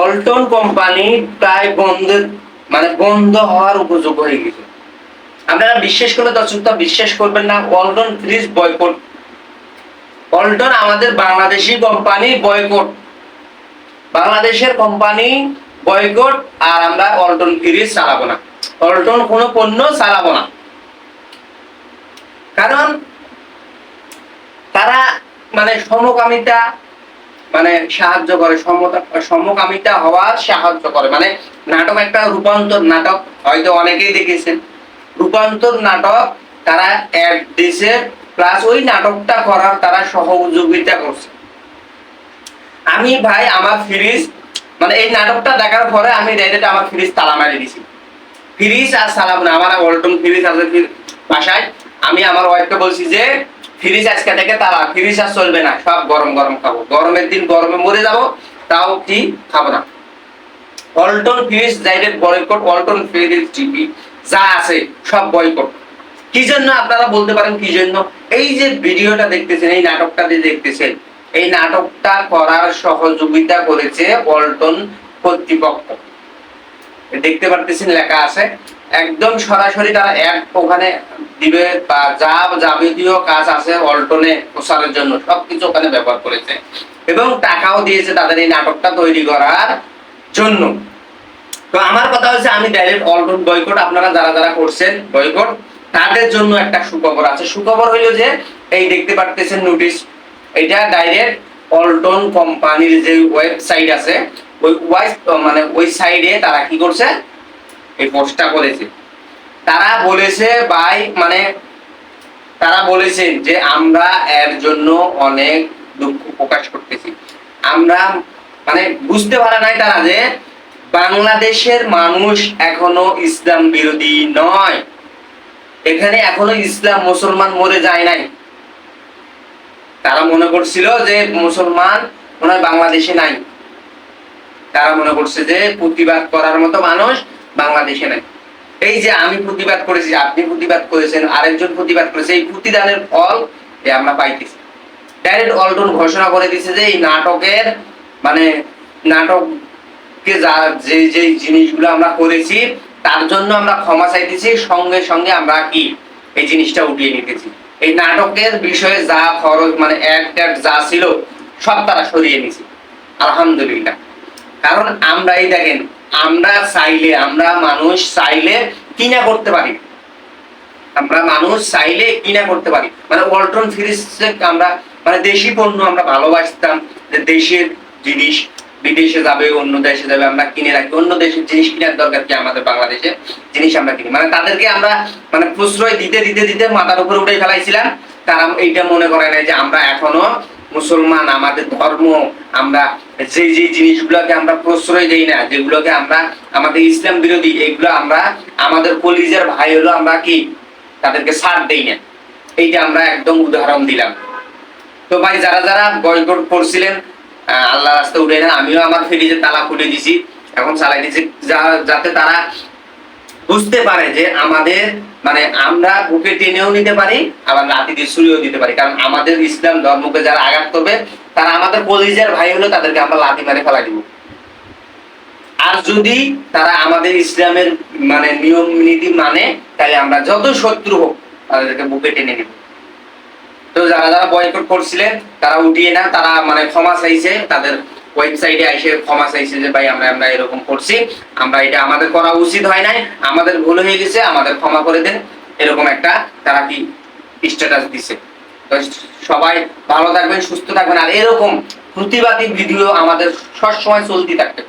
অল্টন company প্রায় বন্ধ হওয়ার উপযোগ হয়ে গেছে। আপনারা বিশ্বাস করলে দর্শকরা বিশ্বাস করবেন না, ওয়ালটন ফ্রিজ বয়কট। ওয়ালটন আমাদের বাংলাদেশি কোম্পানি বয়কট, বাংলাদেশের কোম্পানি বয়কট, আর আমরা ওয়ালটন ফ্রিজ চালাবো না, ওয়ালটন কোনো পণ্য চালাবো না। কারণ তারা সমকামিতা সাহায্য করে, সমকামিতা হওয়ার সাহায্য করে। নাটক, একটা রূপান্তর নাটক হয়তো অনেকেই দেখেছেন, রূপান্তর নাটক তারা অ্যাড দিছে, প্লাস ওই নাটকটা করার তারা সহযোগিতা করছে। আমি ভাই আমার ফ্রিজ এই নাটকটা দেখার পরে আমি ডাইরেক্ট আমার ফ্রিজ তালা মারিয়ে দিছি, ফ্রিজ আর চালাবো না। আমার ওয়ালটন ফ্রিজ আছে বাসায়, আমি আমার ওয়াইফকে বলছি যে ফ্রিজ আজকে থেকে তালা, ফ্রিজ আর চলবে না, সব গরম গরম খাবো, গরমের দিন গরমে মরে যাবো, তাও কি খাবো না। Walton fridge direct boycott, Walton fridge TV যা আছে সব বয়কট। কি জন্য আপনারা বলতে পারেন কি জন্য? এই যে ভিডিওটা দেখতেছেন, এই নাটকটা যে দেখতেছেন, এই নাটকটা করার সহযোগিতা করেছে ওয়ালটন কর্তৃপক্ষ। দেখতে পারতেছেন লেখা আছে, একদম সরাসরি তারা অ্যাড ওখানে দিবে, বা যা যাবতীয় কাজ আছে ওয়ালটনে প্রচারের জন্য সবকিছু ওখানে ব্যবহার করেছে, এবং টাকাও দিয়েছে তাদের এই নাটকটা তৈরি করার জন্য। তো আমার কথা হচ্ছে, আমি ডাইরেক্ট ওয়ালটন বয়কট। আপনারা যারা যারা করছেন বয়কট, তাদের জন্য একটা সুখবর আছে। সুখবর হলো যে এই দেখতে পারতেছেন নোটিশ, এটা ডাইরেক্ট ওয়ালটন কোম্পানির যে ওয়েবসাইট আছে, ওই সাইডে তারা কি করছে, এই পোস্টটা করেছে। তারা বলেছে ভাই, তারা বলেছেন যে আমরা এর জন্য অনেক দুঃখ প্রকাশ করতেছি। আমরা বুঝতে পারে নাই তারা যে বাংলাদেশের মানুষ এখনো ইসলাম বিরোধী নয়, এখানে এখনো ইসলাম মুসলমান মরে যায় নাই। তারা মনে করছিল যে মুসলমান মনে হয় বাংলাদেশে নাই, তারা মনে করছে যে প্রতিবাদ করার মতো মানুষ বাংলাদেশে নাই। এই যে আমি প্রতিবাদ করেছি, আপনি প্রতিবাদ করেছেন, আরেকজন প্রতিবাদ করেছে, এই প্রতিদানের ফল আমরা পাইতেছি। ডাইরেক্ট ওয়ালটন ঘোষণা করে দিয়েছে যে এই নাটকের নাটককে যে জিনিসগুলো আমরা করেছি তার জন্য আমরা ক্ষমা চাইতেছি, সঙ্গে সঙ্গে আমরা কি এই জিনিসটা উঠিয়ে নিতেছি। এই নাটকের বিষয়ে যা খরচ অ্যাড যা ছিল সব তারা সরিয়ে নিয়েছে, আলহামদুলিল্লাহ। কারণ আমরা এই দেখেন, আমরা চাইলে, আমরা মানুষ চাইলে কিনা করতে পারি, আমরা মানুষ চাইলে কিনা করতে পারি। ওয়ালটন ফ্রিজ আমরা দেশি পণ্য আমরা ভালোবাসতাম, যে দেশের জিনিস বিদেশে যাবে, অন্য দেশে যাবে, আমরা কিনে রাখি। অন্য দেশের জিনিস কেনার দরকার কি, আমাদের বাংলাদেশের জিনিস আমরা কিনি। তাদেরকে আমরা প্রশ্রয় দিতে দিতে দিতে মাথার উপরে উঠে ফেলাইছিলাম। তারা এইটা মনে করে নাই যে আমরা এখনো মুসলমান, আমাদের ধর্ম, আমরা যে জিনিসগুলোকে আমরা প্রশ্রয় দেই না, যেগুলোকে আমরা আমাদের ইসলাম বিরোধী, এগুলো আমরা আমাদের কলিজার ভাই হলো, আমরা কি তাদেরকে ছাড় দেই না। এইটা আমরা একদম উদাহরণ দিলাম। তো ভাই যারা যারা বয়কট করছিলেন, আল্লাহ রাস্তায় উঠে না, আমিও আমার ফ্রিজে তালা খুলে দিছি, এখন চালাই দিছি, যাতে তারা বুঝতে পারে যে আমাদের আমরা বুকে টেনেও নিতে পারি, আবার লাঠি দিয়ে ছুরিও দিতে পারি। কারণ আমাদের ইসলাম ধর্মকে যারা আঘাত করবে, তারা আমাদের কলিজার ভাই হলো, তাদেরকে আমরা লাঠি মারে ফেলাই দিব। আর যদি তারা আমাদের ইসলামের নিয়ম নীতি তাহলে আমরা যত শত্রু হোক তাদেরকে বুকে টেনে নিব। তো যারা যারা বয়কট করছিলেন তারা উঠিয়ে না, তারা ক্ষমা চাইছে, তাদের ওয়েবসাইটে এসে ক্ষমা চাইছে যে ভাই আমরা এরকম করছি, আমরা এটা আমাদের করা উচিত হয় নাই, আমাদের ভুল হয়ে গেছে, আমাদের ক্ষমা করে দেন, এরকম একটা তারা কি স্ট্যাটাস দিছে। তো সবাই ভালো থাকবেন, সুস্থ থাকবেন, আর এরকম প্রতিবাদী ভিডিও আমাদের সবসময় চলতে থাকবে।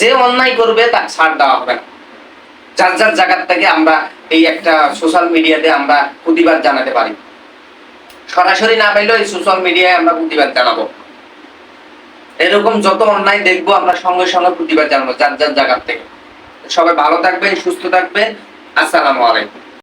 যে অন্যায় করবে তার ছাড় দেওয়া হবে না। যার যার জায়গা থেকে আমরা এই একটা সোশ্যাল মিডিয়াতে আমরা প্রতিবাদ জানাতে পারি, সরাসরি না পাইলেও এই সোশ্যাল মিডিয়ায় আমরা প্রতিবাদ জানাবো। এরকম যত অন্যায় দেখবো আমরা সঙ্গে সঙ্গে প্রতিবাদ জানাবো যার যার জায়গা থেকে। সবাই ভালো থাকবেন, সুস্থ থাকবেন, আসসালামু আলাইকুম।